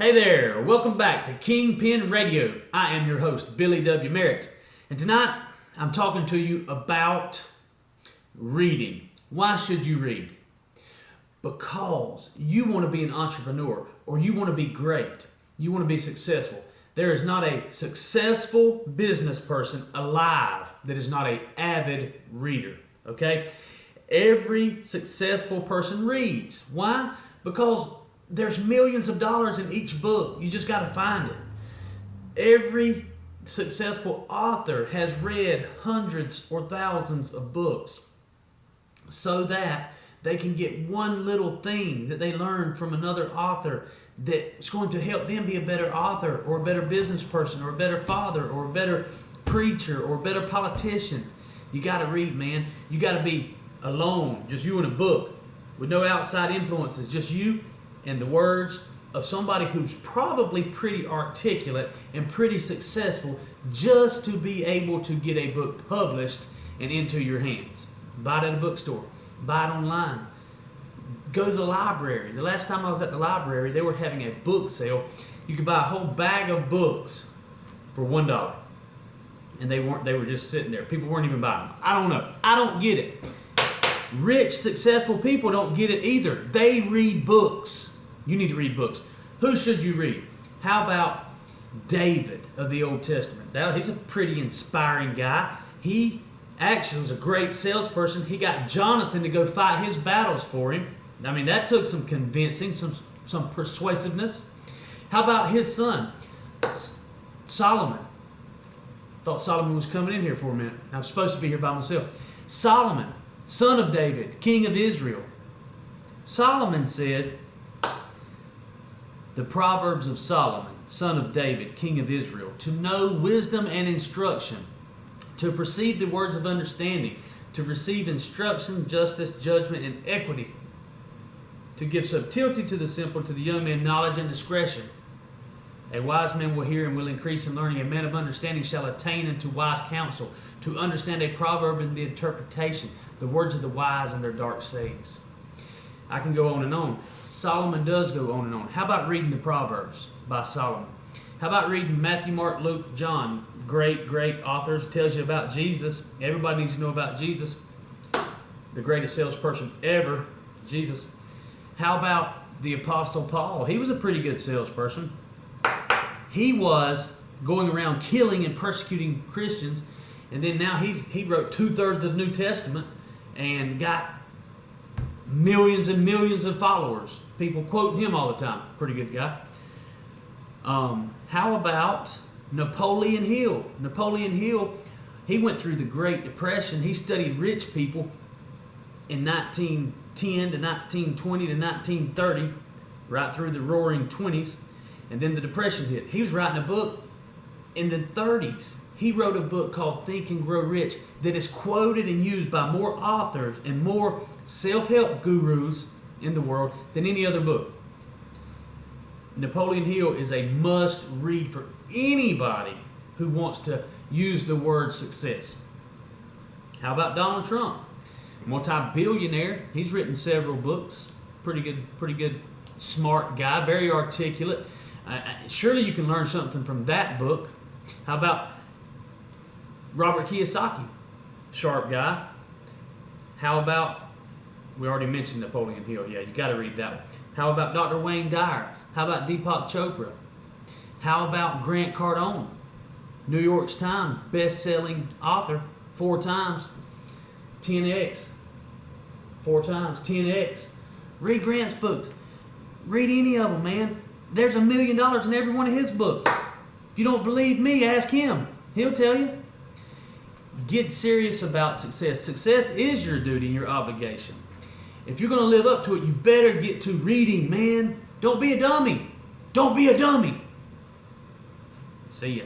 Hey there, welcome back to Kingpin Radio. I am your host, Billy W. Merritt. And tonight, I'm talking to you about reading. Why should you read? Because you want to be an entrepreneur, or you want to be great. You want to be successful. There is not a successful business person alive that is not an avid reader, okay? Every successful person reads. Why? Because there's millions of dollars in each book. You just got to find it. Every successful author has read hundreds or thousands of books so that they can get one little thing that they learn from another author that's going to help them be a better author or a better business person or a better father or a better preacher or a better politician. You got to read, man. You got to be alone, just you and a book with no outside influences, just you and the words of somebody who's probably pretty articulate and pretty successful, just to be able to get a book published and into your hands. Buy it at a bookstore. Buy it online. Go to the library. The last time I was at the library, they were having a book sale. You could buy a whole bag of books for $1. And they were just sitting there. People weren't even buying them. I don't know. I don't get it. Rich, successful people don't get it either. They read books. You need to read books. Who should you read? How about David of the Old Testament? Now, he's a pretty inspiring guy. He actually was a great salesperson. He got Jonathan to go fight his battles for him. I mean, that took some convincing, some persuasiveness. How about his son, Solomon? Thought Solomon was coming in here for a minute. I'm supposed to be here by myself. Solomon, son of David, king of Israel. Solomon said, the Proverbs of Solomon, son of David, king of Israel, to know wisdom and instruction, to perceive the words of understanding, to receive instruction, justice, judgment, and equity, to give subtlety to the simple, to the young man knowledge and discretion. A wise man will hear and will increase in learning. A man of understanding shall attain unto wise counsel, to understand a proverb and the interpretation, the words of the wise and their dark sayings. I can go on and on. Solomon does go on and on. How about reading the Proverbs by Solomon? How about reading Matthew, Mark, Luke, John? Great, great authors. Tells you about Jesus. Everybody needs to know about Jesus. The greatest salesperson ever, Jesus. How about the Apostle Paul? He was a pretty good salesperson. He was going around killing and persecuting Christians, and then now he wrote 2/3 of the New Testament and got millions and millions of followers. People quoting him all the time. Pretty good guy. How about Napoleon Hill? Napoleon Hill, he went through the Great Depression. He studied rich people in 1910 to 1920 to 1930, right through the roaring 20s, and then the Depression hit. He was writing a book in the 30s. He wrote a book called Think and Grow Rich that is quoted and used by more authors and more self-help gurus in the world than any other book. Napoleon Hill is a must-read for anybody who wants to use the word success. How about Donald Trump? Multi-billionaire. He's written several books. Pretty good, smart guy, very articulate. Surely you can learn something from that book. How about Robert Kiyosaki? Sharp guy. How about, we already mentioned Napoleon Hill. Yeah, you got to read that one. How about Dr. Wayne Dyer? How about Deepak Chopra? How about Grant Cardone? New York Times best-selling author 4 times. 10X. 4 times. 10X. Read Grant's books. Read any of them, man. There's $1 million in every one of his books. If you don't believe me, ask him. He'll tell you. Get serious about success. Success is your duty and your obligation. If you're going to live up to it, you better get to reading, man. Don't be a dummy. Don't be a dummy. See ya.